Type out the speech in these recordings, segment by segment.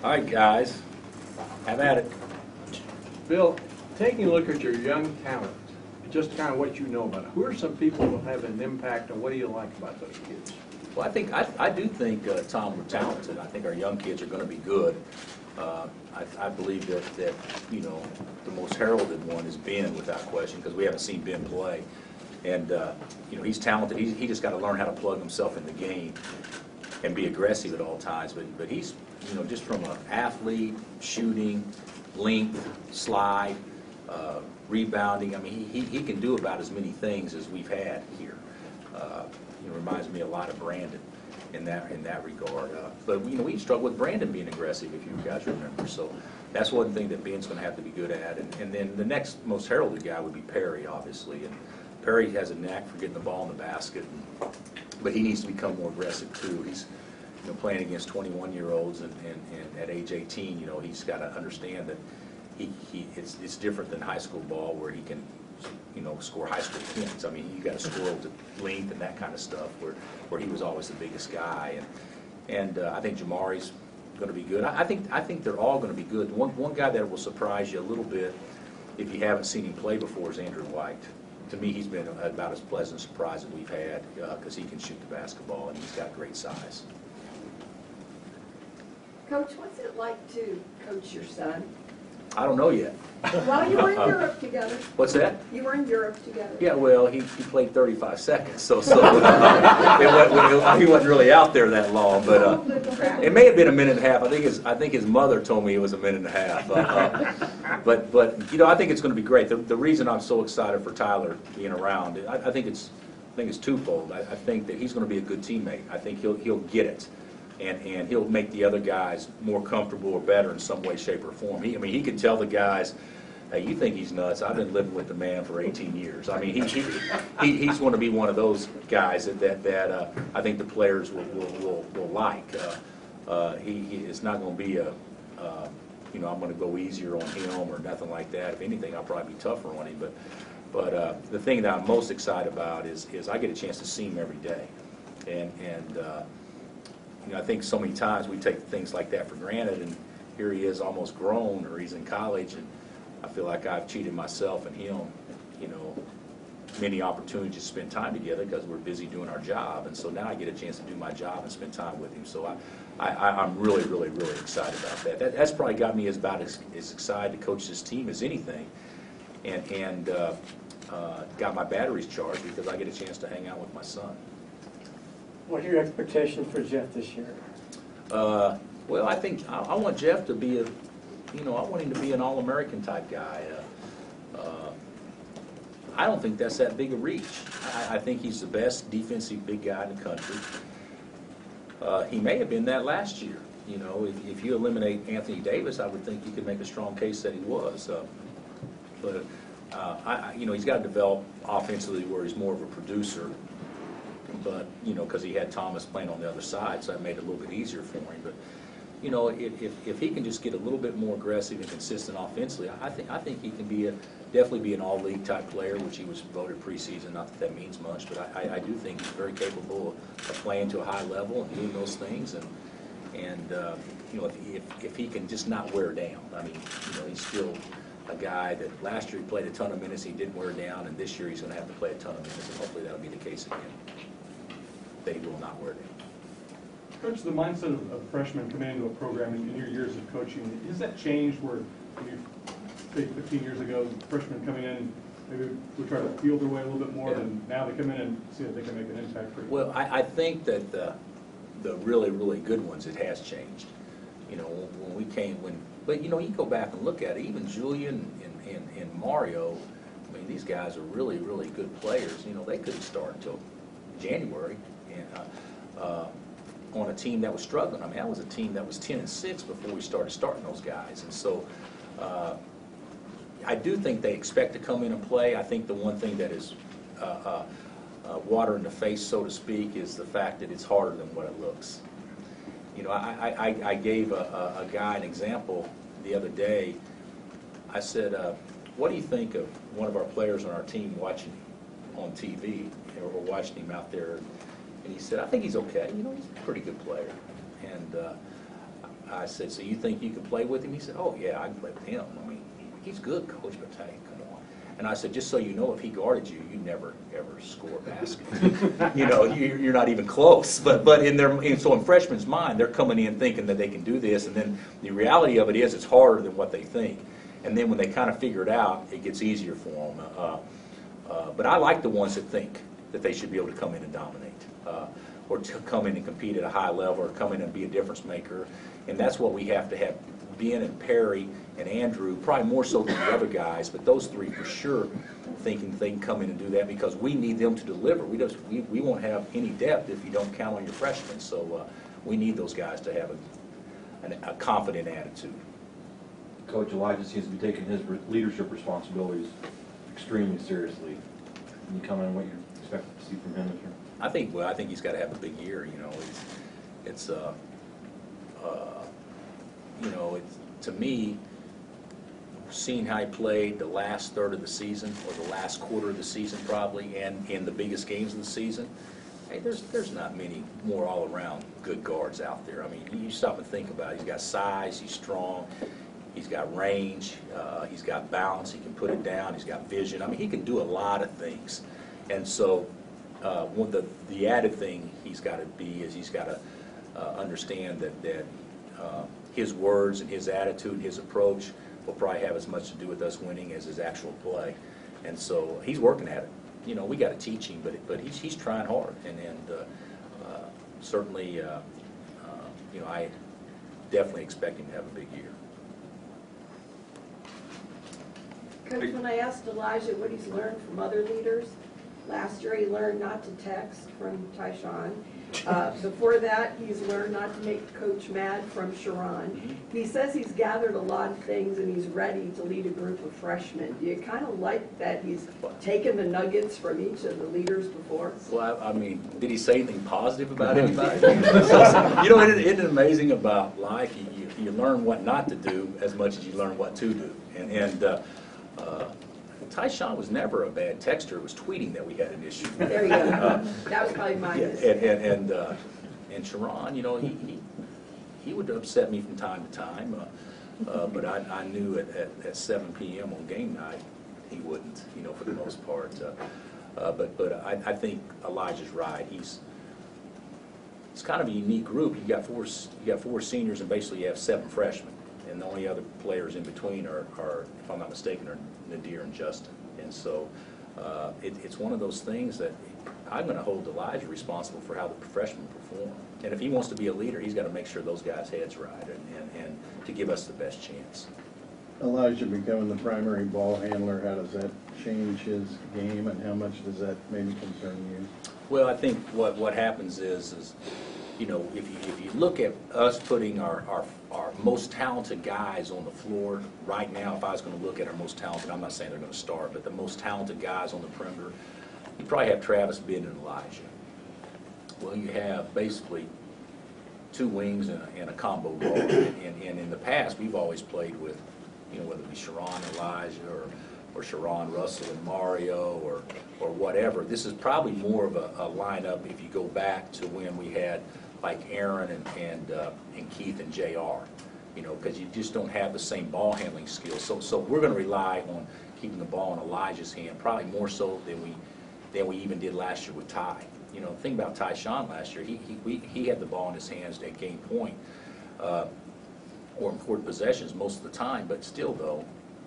All right, guys, have at it. Bill, taking a look at your young talent, just kind of what you know about it, who are some people who have an impact, and what do you like about those kids? Well, I do think, Tom, we're talented. I think our young kids are going to be good. I believe that the most heralded one is Ben, without question, because we haven't seen Ben play. And he's talented. He just got to learn how to plug himself in the game and be aggressive at all times. But he's just from an athlete, shooting, length, slide, rebounding. I mean, he can do about as many things as we've had here. Reminds me a lot of Brandon in that regard. But we struggled with Brandon being aggressive, if you guys remember. So that's one thing that Ben's going to have to be good at. And then the next most heralded guy would be Perry, obviously. And Perry has a knack for getting the ball in the basket, but he needs to become more aggressive too. He's playing against 21-year-olds, and at age 18, he's got to understand that it's different than high school ball where he can score high school points. I mean, you got to score to length and that kind of stuff where he was always the biggest guy. And I think Jamari's going to be good. I think they're all going to be good. One guy that will surprise you a little bit if you haven't seen him play before is Andrew White. To me, he's been about as pleasant a surprise as we've had because he can shoot the basketball and he's got great size. Coach, what's it like to coach your son? I don't know yet. Well, you were in Europe together. What's that? You were in Europe together. Yeah, well, he played 35 seconds, so he wasn't really out there that long. But it may have been a minute and a half. I think his mother told me it was a minute and a half. But I think it's going to be great. The reason I'm so excited for Tyler being around, I think it's twofold. I think that he's going to be a good teammate. I think he'll get it. And he'll make the other guys more comfortable or better in some way, shape, or form. He can tell the guys, hey, you think he's nuts. I've been living with the man for 18 years. I mean, he's going to be one of those guys that I think the players will like. It's not going to be I'm going to go easier on him or nothing like that. If anything, I'll probably be tougher on him. But the thing that I'm most excited about is I get a chance to see him every day. And I think so many times we take things like that for granted, and here he is almost grown, or he's in college, and I feel like I've cheated myself and him, many opportunities to spend time together because we're busy doing our job, and so now I get a chance to do my job and spend time with him. So I'm really, really, really excited about that. That's probably got me about as excited to coach this team as anything, and got my batteries charged because I get a chance to hang out with my son. What are your expectations for Jeff this year? Well, I think I want Jeff to be I want him to be an All-American type guy. I don't think that's that big a reach. I think he's the best defensive big guy in the country. He may have been that last year. If you eliminate Anthony Davis, I would think you could make a strong case that he was. But he's got to develop offensively where he's more of a producer. But because he had Thomas playing on the other side, so that made it a little bit easier for him. But if he can just get a little bit more aggressive and consistent offensively, I think he can definitely be an all-league type player, which he was voted preseason. Not that means much, but I do think he's very capable of playing to a high level and doing those things. And if he can just not wear down, he's still a guy that last year he played a ton of minutes, he didn't wear down, and this year he's going to have to play a ton of minutes, and hopefully that'll be the case again. They will not wear down. Coach, the mindset of freshmen coming into a program in your years of coaching, has that changed where you say 15 years ago, freshmen coming in, maybe would try to feel their way a little bit more, than now they come in and see if they can make an impact for you? Well, I think that the really, really good ones, it has changed. When we came, but you go back and look at it, even Julian and Mario, these guys are really, really good players. They couldn't start until January. On a team that was struggling. That was a team that was 10-6 before we starting those guys. And so I do think they expect to come in and play. I think the one thing that is water in the face, so to speak, is the fact that it's harder than what it looks. I gave a guy an example the other day. I said, what do you think of one of our players on our team watching on TV or watching him out there? And he said, I think he's okay. He's a pretty good player. And I said, so you think you can play with him? He said, oh, yeah, I can play with him. I mean, he's good, Coach, but hey, come on. And I said, just so you know, if he guarded you, you never, ever score a basket. You know, you're not even close. But so in freshmen's mind, they're coming in thinking that they can do this, and then the reality of it is it's harder than what they think. And then when they kind of figure it out, it gets easier for them. But I like the ones that think that they should be able to come in and dominate, or to come in and compete at a high level, or come in and be a difference maker. And that's what we have to have. Ben and Perry and Andrew, probably more so than the other guys, but those three for sure thinking they can come in and do that, because we need them to deliver. We won't have any depth if you don't count on your freshmen. So we need those guys to have a confident attitude. Coach Elijah seems to be taking his leadership responsibilities extremely seriously. Can you comment on what you expect to see from him this year? I think he's got to have a big year. You know, to me, seeing how he played the last third of the season, or the last quarter of the season probably, and in the biggest games of the season, hey, there's not many more all-around good guards out there. I mean, you stop and think about it. He's got size, he's strong, he's got range, he's got balance, he can put it down, he's got vision. I mean, he can do a lot of things. And so the added thing he's got to be is he's got to understand that his words and his attitude and his approach will probably have as much to do with us winning as his actual play. And so he's working at it. You know, we got to teach him, but he's trying hard. And certainly, you know, I definitely expect him to have a big year. Coach, when I asked Elijah what he's learned from other leaders, last year he learned not to text from Tyshawn. Before that, he's learned not to make Coach mad from Sharon. He says he's gathered a lot of things and he's ready to lead a group of freshmen. Do you kind of like that he's taken the nuggets from each of the leaders before? Well, I mean, did he say anything positive about anybody? You know, isn't it amazing about life? You learn what not to do as much as you learn what to do. And Tyshawn was never a bad texter. It was tweeting that we had an issue. There you go. That was probably my mistake. And Sharon, you know, he would upset me from time to time, but I knew at 7 p.m. on game night he wouldn't, you know, for the most part. But I think Elijah's right. It's kind of a unique group. You got four seniors, and basically you have 7 freshmen, and the only other players in between are if I'm not mistaken, are Nadir and Justin. And so it's one of those things that I'm going to hold Elijah responsible for how the freshmen perform. And if he wants to be a leader, he's got to make sure those guys' heads right and to give us the best chance. Elijah becoming the primary ball handler, how does that change his game, and how much does that maybe concern you? Well, I think what happens is you know, if you look at us putting our most talented guys on the floor right now, if I was going to look at our most talented, I'm not saying they're going to start, but the most talented guys on the perimeter, you probably have Travis, Ben, and Elijah. Well, you have basically 2 wings and a combo guard. And in the past, we've always played with, you know, whether it be Sharon and Elijah or Sharon, Russell, and Mario, or whatever. This is probably more of a lineup if you go back to when we had like Aaron and Keith and JR, you know, because you just don't have the same ball handling skills. So we're going to rely on keeping the ball in Elijah's hand, probably more so than we even did last year with Ty. You know, the thing about Tyshawn last year, he had the ball in his hands at game point or important possessions most of the time, but still though,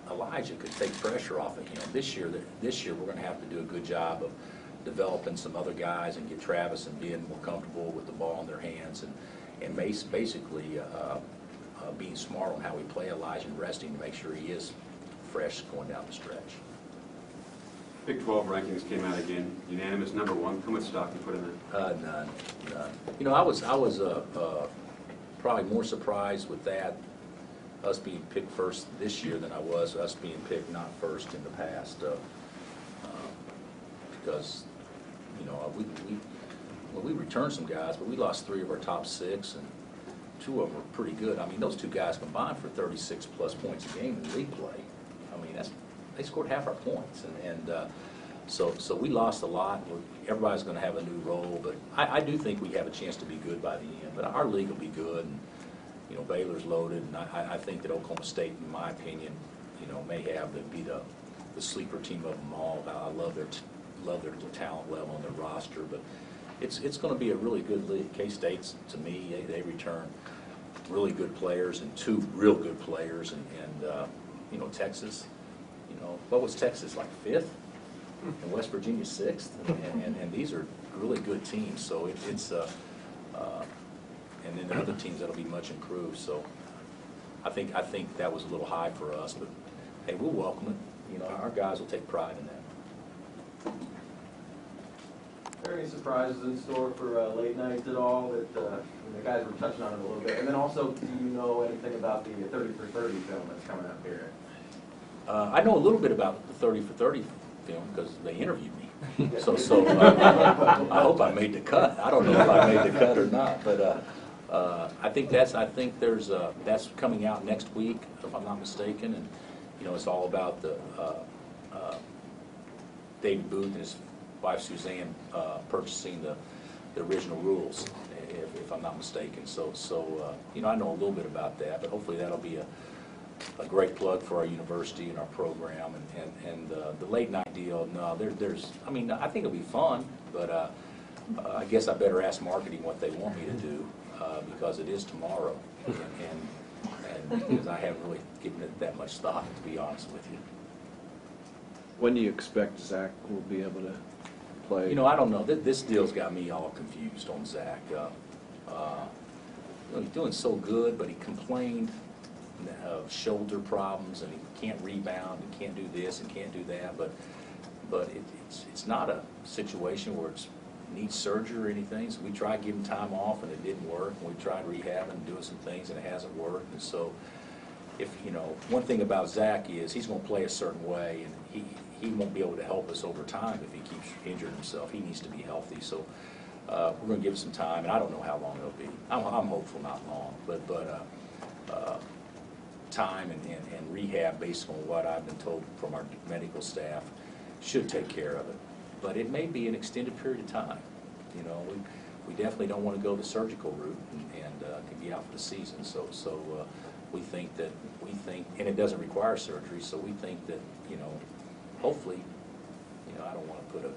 Elijah could take pressure off of him. This year we're going to have to do a good job of developing some other guys and get Travis and Ben more comfortable with the ball in their hands, and basically being smart on how we play Elijah and resting to make sure he is fresh going down the stretch. Big 12 rankings came out again, unanimous #1. How much stock you put in that? None. You know, I was probably more surprised with that, us being picked first this year, than I was us being picked not first in the past, because you know we returned some guys, but we lost 3 of our top 6, and 2 of them were pretty good. I mean, those 2 guys combined for 36+ points a game in league play. I mean, they scored half our points, and so we lost a lot. Everybody's going to have a new role, but I do think we have a chance to be good by the end. But our league will be good, You know, Baylor's loaded, and I think that Oklahoma State, in my opinion, you know, may have to be the sleeper team of them all. I love their talent level and their roster, but it's going to be a really good league. K-State's, to me, they return really good players and 2 real good players, and you know, Texas, you know, what was Texas, like 5th? And West Virginia 6th? And these are really good teams, so and then there are other teams that'll be much improved, so I think that was a little high for us, but hey, we'll welcome it. You know, our guys will take pride in that. Are there any surprises in store for late nights at all that the guys were touching on it a little bit? And then also, do you know anything about the 30 for 30 film that's coming up here? I know a little bit about the 30 for 30 film because they interviewed me. So I hope I made the cut. I don't know if I made the cut or not, but I think that's coming out next week, if I'm not mistaken, and you know, it's all about the David Booth and his wife Suzanne purchasing the original rules, if I'm not mistaken. So you know, I know a little bit about that, but hopefully that'll be a great plug for our university and our program, and the late night deal. No, I mean, I think it'll be fun, but I guess I better ask marketing what they want me to do because it is tomorrow, and because I haven't really given it that much thought, to be honest with you. When do you expect Zach will be able to play? You know, I don't know. This deal's got me all confused on Zach. You know, he's doing so good, but he complained of shoulder problems, and he can't rebound, and can't do this, and can't do that. But it's not a situation where it needs surgery or anything. So we tried giving time off, and it didn't work. And we tried rehabbing and doing some things, and it hasn't worked. And so, if you know, one thing about Zach is he's going to play a certain way, and he won't be able to help us over time if he keeps injuring himself. He needs to be healthy. So we're going to give him some time, and I don't know how long it'll be. I'm hopeful not long, but time and rehab, based on what I've been told from our medical staff, should take care of it. But it may be an extended period of time. You know, we definitely don't want to go the surgical route and could be out for the season. So we think, and it doesn't require surgery. So we think that, you know, hopefully, you know, I don't want to put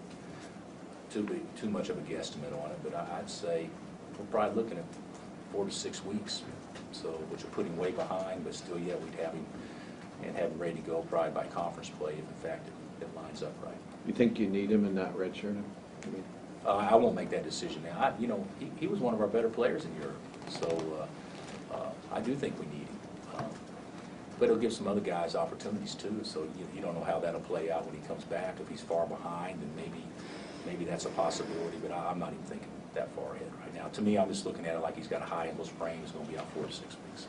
too much of a guesstimate on it, but I'd say we're probably looking at 4 to 6 weeks. So, which will put him way behind, but still, yeah, we'd have him and have him ready to go probably by conference play if, in fact, it lines up right. You think you need him and not redshirt him? I mean, I won't make that decision now. You know, he was one of our better players in Europe, so I do think we need him. But it'll give some other guys opportunities too. So you don't know how that'll play out when he comes back. If he's far behind, then maybe that's a possibility. But I'm not even thinking that far ahead right now. To me, I'm just looking at it like he's got a high ankle sprain. He's going to be out 4 to 6 weeks.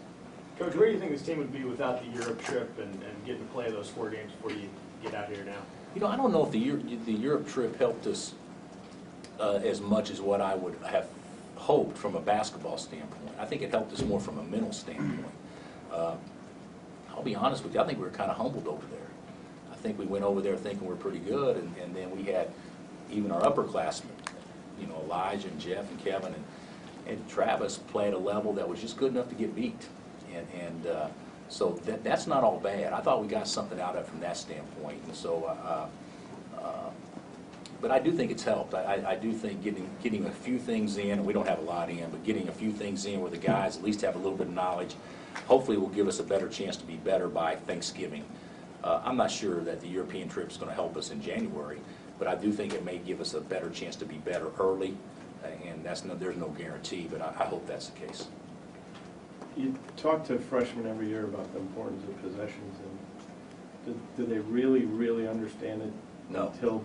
Coach, where do you think this team would be without the Europe trip and getting to play those 4 games before you get out here now? You know, I don't know if the Europe trip helped us as much as what I would have hoped from a basketball standpoint. I think it helped us more from a mental standpoint. I'll be honest with you, I think we were kind of humbled over there. I think we went over there thinking we're pretty good, and then we had even our upperclassmen, you know, Elijah and Jeff and Kevin and Travis play at a level that was just good enough to get beat. So that's not all bad. I thought we got something out of it from that standpoint. And so, but I do think it's helped. I do think getting a few things in, and we don't have a lot in, but getting a few things in where the guys at least have a little bit of knowledge, hopefully will give us a better chance to be better by Thanksgiving. I'm not sure that the European trip is going to help us in January, but I do think it may give us a better chance to be better early, and there's no guarantee, but I hope that's the case. you talk to freshmen every year about the importance of possessions, and do they really understand it? No. Until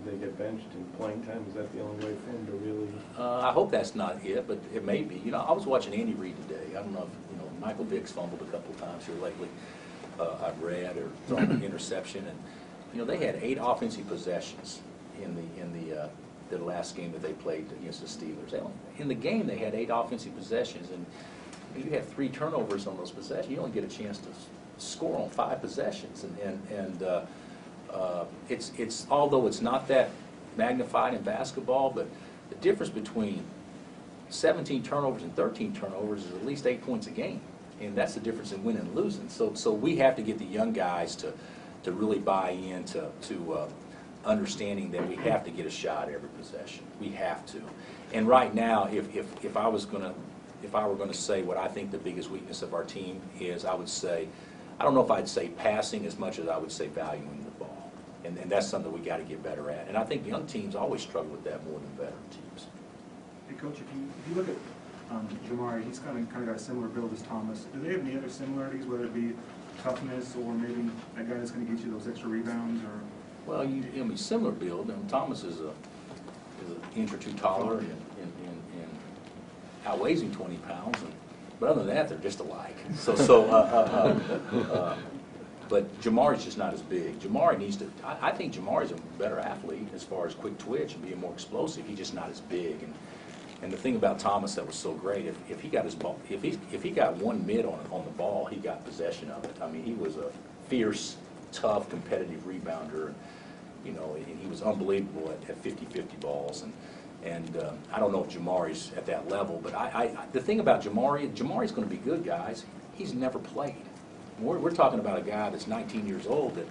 they get benched in playing time? Is that the only way for them to really? I hope that's not it, but it may be. You know, I was watching Andy Reid today. I don't know if, you know, Michael Vick's fumbled a couple of times here lately. I've read or thrown an interception, and you know, they had 8 offensive possessions in the last game that they played against the Steelers. In the game, they had 8 offensive possessions, and you have 3 turnovers on those possessions. You only get a chance to score on 5 possessions, it's although it's not that magnified in basketball, but the difference between 17 turnovers and 13 turnovers is at least 8 points a game. And that's the difference in winning and losing. So we have to get the young guys to really buy into understanding that we have to get a shot every possession. We have to. And right now, if I were going to say what I think the biggest weakness of our team is, I would say, I don't know if I'd say passing as much as I would say valuing the ball. And that's something we got to get better at. And I think young teams always struggle with that more than veteran teams. Hey, Coach, if you look at Jamari, he's kind of got a similar build as Thomas. Do they have any other similarities, whether it be toughness or maybe that guy that's going to get you those extra rebounds? Or Well, I mean, similar build. And Thomas is an inch or two taller and outweighs him 20 pounds. But other than that, they're just alike. But Jamari's just not as big. Jamari needs to. I think Jamari's a better athlete as far as quick twitch and being more explosive. He's just not as big. And the thing about Thomas that was so great, if he got his ball, if he got one mid on the ball, he got possession of it. I mean, he was a fierce, tough, competitive rebounder. You know, and he was unbelievable at 50-50 balls. And I don't know if Jamari's at that level, but the thing about Jamari's going to be good, guys. He's never played. We're talking about a guy that's 19 years old that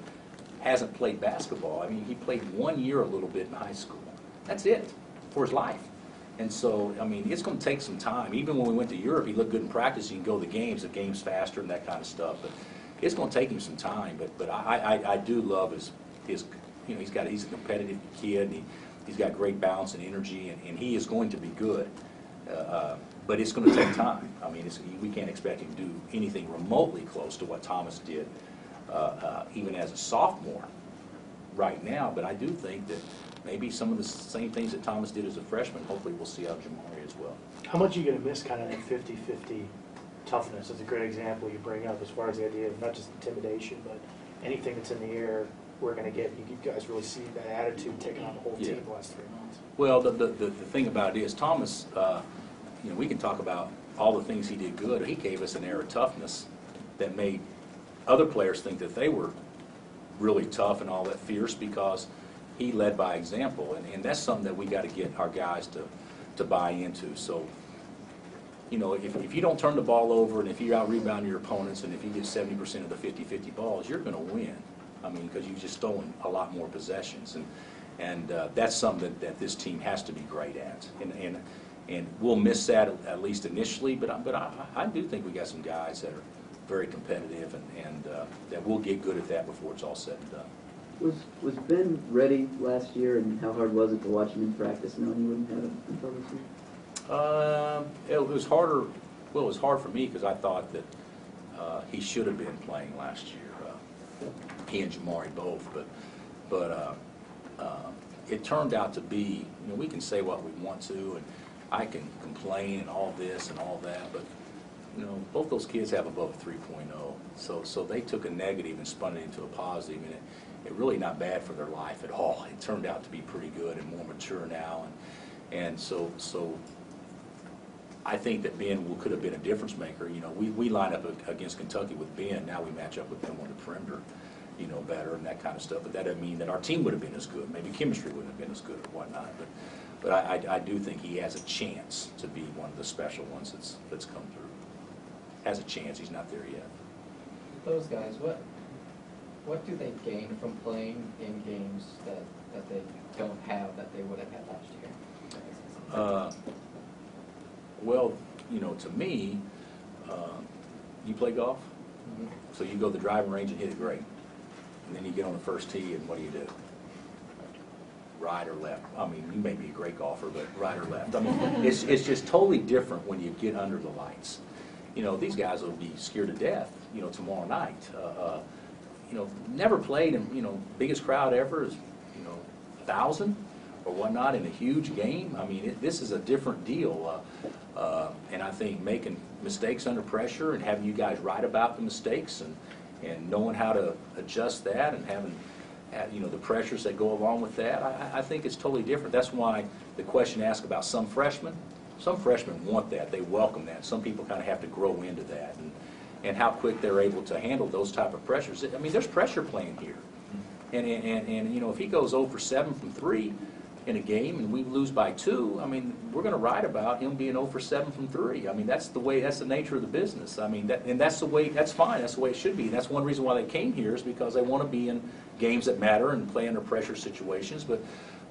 hasn't played basketball. I mean, he played 1 year a little bit in high school. That's it for his life. And so, I mean, it's going to take some time. Even when we went to Europe, he looked good in practice. He can go to the game's faster and that kind of stuff. But it's going to take him some time. But I do love his you know, he's a competitive kid. And he's got great balance and energy, and he is going to be good. But it's going to take time. I mean, we can't expect him to do anything remotely close to what Thomas did, even as a sophomore right now. But I do think that maybe some of the same things that Thomas did as a freshman, hopefully we'll see out of Jamari as well. How much are you going to miss kind of that 50-50 toughness? It's a great example you bring up as far as the idea of not just intimidation, but anything that's in the air we're going to get. You guys really see that attitude taking on the whole team the last 3 months. Well, the thing about it is Thomas, you know, we can talk about all the things he did good. He gave us an air of toughness that made other players think that they were really tough and all that fierce because he led by example. And that's something that we got to get our guys to buy into. So, you know, if you don't turn the ball over and if you out-rebound your opponents and if you get 70% of the 50-50 balls, you're going to win. I mean, because you've just stolen a lot more possessions. And that's something that this team has to be great at. And we'll miss that at least initially, but I do think we got some guys that are very competitive and that will get good at that before it's all said and done. Was Ben ready last year, and how hard was it to watch him in practice knowing you wouldn't have him until this year? It was harder. Well, it was hard for me because I thought that he should have been playing last year. He and Jamari both, but it turned out to be. You know, we can say what we want to, and I can complain and all this and all that, but you know, both those kids have above a 3.0. So they took a negative and spun it into a positive, and it really not bad for their life at all. It turned out to be pretty good and more mature now, and so I think that Ben could have been a difference maker. You know, we line up against Kentucky with Ben. Now we match up with them on the perimeter, you know, better and that kind of stuff. But that doesn't mean that our team would have been as good. Maybe chemistry wouldn't have been as good or whatnot. But I do think he has a chance to be one of the special ones that's come through. Has a chance. He's not there yet. Those guys, what do they gain from playing in games that they don't have that they would have had last year? Well, you know, to me, you play golf, so you go to the driving range and hit it great. And then you get on the first tee, and what do you do? Right or left? I mean, you may be a great golfer, but right or left. I mean, it's just totally different when you get under the lights. You know, these guys will be scared to death, you know, tomorrow night. You know, never played, and, you know, biggest crowd ever is, you know, 1,000 or whatnot in a huge game. I mean, this is a different deal. And I think making mistakes under pressure and having you guys write about the mistakes and knowing how to adjust that and having, you know, the pressures that go along with that, I think it's totally different. That's why the question asked about some freshmen want that. They welcome that. Some people kind of have to grow into that and how quick they're able to handle those type of pressures. I mean, there's pressure playing here. And you know, if he goes 0 for 7 from 3, in a game and we lose by 2, I mean, we're going to write about him being 0 for 7 from 3. I mean, that's the nature of the business. I mean, that's the way, that's fine, that's the way it should be. That's one reason why they came here, is because they want to be in games that matter and play under pressure situations. But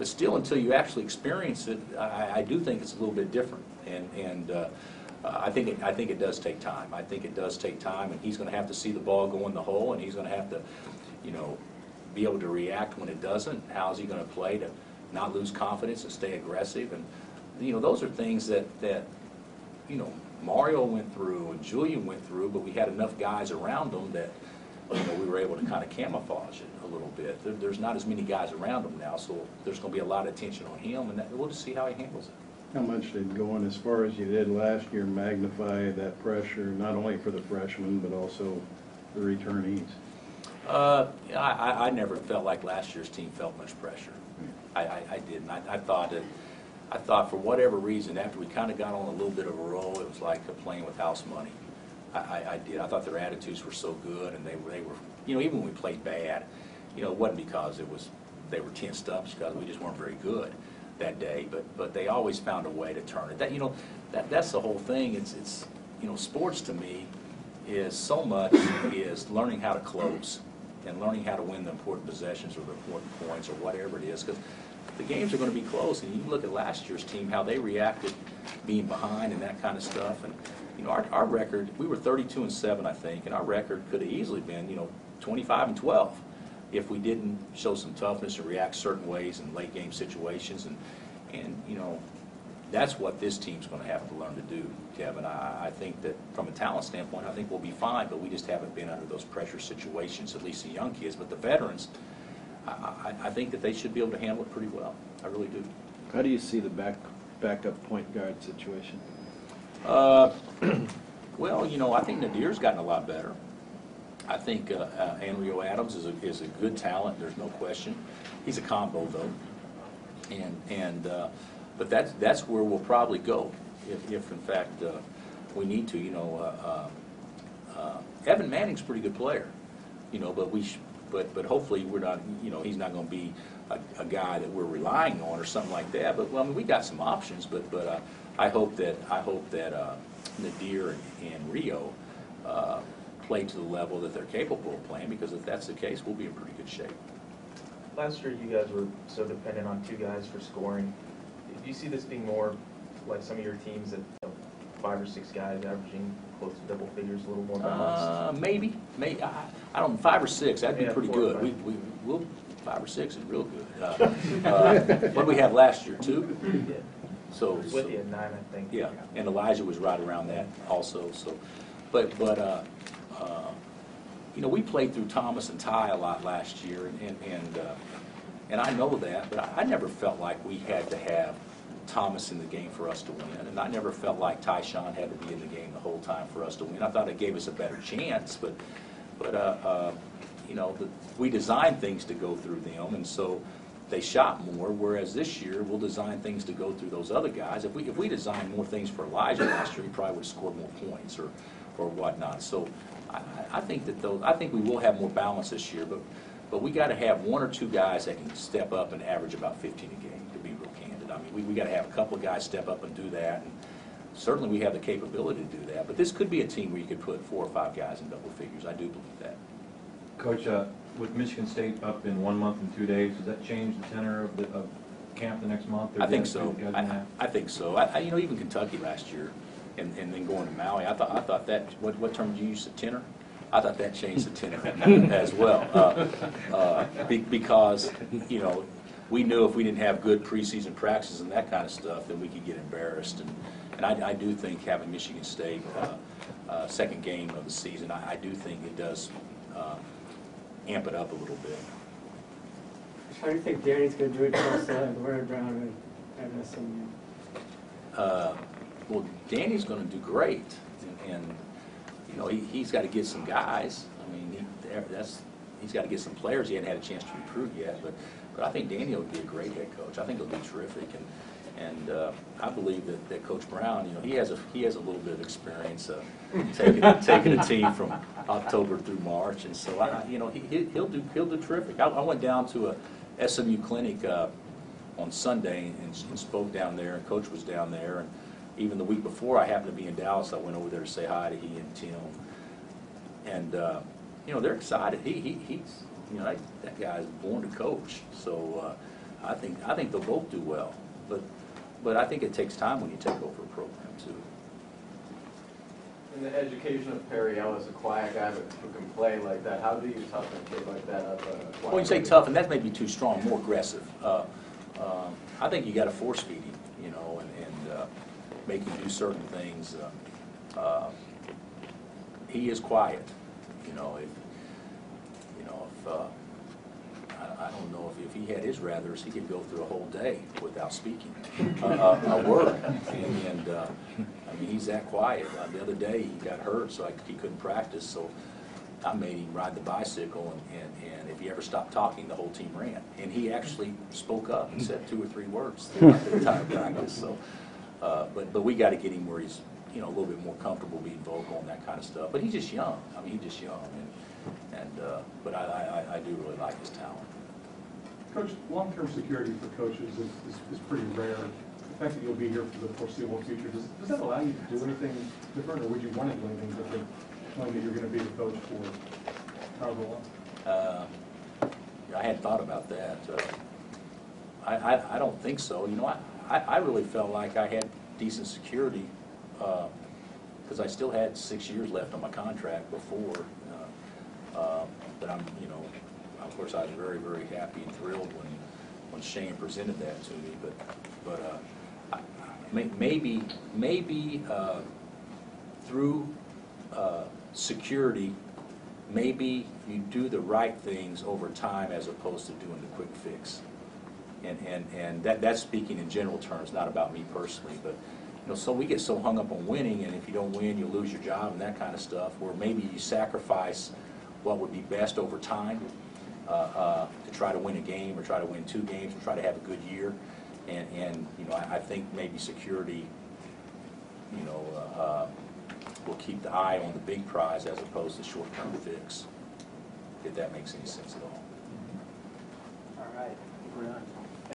still, until you actually experience it, I do think it's a little bit different. And I think it does take time. I think it does take time, and he's going to have to see the ball go in the hole, and he's going to have to, you know, be able to react when it doesn't. How is he going to play to not lose confidence and stay aggressive? And you know, those are things that you know, Mario went through and Julian went through, but we had enough guys around them that, you know, we were able to kind of camouflage it a little bit. There's not as many guys around him now, so there's going to be a lot of attention on him, and we'll just see how he handles it. How much did going as far as you did last year magnify that pressure, not only for the freshmen, but also the returnees? I never felt like last year's team felt much pressure. I didn't. I thought for whatever reason, after we kind of got on a little bit of a roll, it was like playing with house money. I did. I thought their attitudes were so good, and they were, you know, even when we played bad, you know, it wasn't because they were tensed up, it's because we just weren't very good that day. But they always found a way to turn it. You know, that's the whole thing. It's you know, sports to me is so much is learning how to close and learning how to win the important possessions or the important points or whatever it is, because the games are going to be close. And you look at last year's team, how they reacted being behind and that kind of stuff. And you know, our record, we were 32-7, I think, and our record could have easily been, you know, 25-12 if we didn't show some toughness or react certain ways in late game situations. And you know, that's what this team's going to have to learn to do, Kevin. I think that from a talent standpoint, I think we'll be fine, but we just haven't been under those pressure situations, at least the young kids. But the veterans, I think that they should be able to handle it pretty well. I really do. How do you see the backup point guard situation? Well, you know, I think Nadir's gotten a lot better. I think Anrio Adams is a good talent. There's no question. He's a combo though, but that's where we'll probably go if in fact we need to. You know, Evan Manning's a pretty good player. You know, but hopefully we're not. You know, he's not going to be a guy that we're relying on or something like that. But well, I mean, we got some options. But I hope that Nadir and Rio play to the level that they're capable of playing, because if that's the case, we'll be in pretty good shape. Last year, you guys were so dependent on 2 guys for scoring. Do you see this being more like some of your teams that, you know, 5 or 6 guys averaging close to double figures, a little more balanced? Maybe. I don't know, 5 or 6, that'd be pretty 4 or good. 5. We'll 5 or 6 is real good. What did we have last year, 2? Yeah. So With you at 9, I think. yeah, and Elijah was right around that also. So, but you know, we played through Thomas and Ty a lot last year, and I know that, but I never felt like we had to have Thomas in the game for us to win, and I never felt like Tyshawn had to be in the game the whole time for us to win. I thought it gave us a better chance, but you know, we designed things to go through them, and so they shot more, whereas this year we'll design things to go through those other guys. If we designed more things for Elijah last year, he probably would have scored more points or whatnot. So I think we will have more balance this year, but we got to have 1 or 2 guys that can step up and average about 15 a game, to be real candid. I mean, we got to have a couple of guys step up and do that, and certainly we have the capability to do that. But this could be a team where you could put 4 or 5 guys in double figures. I do believe that. Coach, with Michigan State up in 1 month and 2 days, does that change the tenor of camp the next month? I think so. I think so. You know, even Kentucky last year, and then going to Maui, I thought that, what term did you use, the tenor? I thought that changed the tenor as well, because, you know, we knew if we didn't have good preseason practices and that kind of stuff, then we could get embarrassed. And I do think having Michigan State second game of the season, I do think it does amp it up a little bit. How do you think Danny's going to do it across Warner Brown and SMU? Well, Danny's going to do great, and you know, he's got to get some guys. I mean, he's got to get some players. He hadn't had a chance to recruit yet, but I think Danny will be a great head coach. I think he'll be terrific, and I believe that Coach Brown, you know, he has a little bit of experience taking a team from October through March, and so you know, he'll do terrific. I went down to a SMU clinic on Sunday and spoke down there, and Coach was down there, and even the week before I happened to be in Dallas, I went over there to say hi to he and Tim. And, you know, they're excited. He's, you know, that guy's born to coach. So I think they'll both do well. But I think it takes time when you take over a program, too. In the education of Perry Ellis, a quiet guy who can play like that, how do you toughen a kid like that up? Well, you say tough, and that may be too strong, more aggressive. I think you got to force feed him, you know, and make him do certain things. He is quiet, you know. I don't know if he had his rathers, he could go through a whole day without speaking a word. And I mean, he's that quiet. The other day he got hurt, so he couldn't practice. So I made him ride the bicycle, and if he ever stopped talking, the whole team ran. And he actually spoke up and said 2 or 3 words throughout the entire practice. So, but we got to get him where he's, you know, a little bit more comfortable being vocal and that kind of stuff. But he's just young. I mean, he's just young, but I do really like his talent. Coach, long-term security for coaches is pretty rare. The fact that you'll be here for the foreseeable future, does that allow you to do anything different, or would you want to do anything different, knowing that you're going to be the coach for however long? I hadn't thought about that. I don't think so. You know, I really felt like I had decent security because I still had 6 years left on my contract before. But I'm, you know, of course, I was very, very happy and thrilled when Shane presented that to me. But maybe through security, maybe you do the right things over time as opposed to doing the quick fix. And that's speaking in general terms, not about me personally, but you know, so we get so hung up on winning, and if you don't win, you lose your job and that kind of stuff, where maybe you sacrifice what would be best over time to try to win a game or try to win 2 games or try to have a good year. And you know, I think maybe security, you know, will keep the eye on the big prize as opposed to short-term fix, if that makes any sense at all. All right, we're done.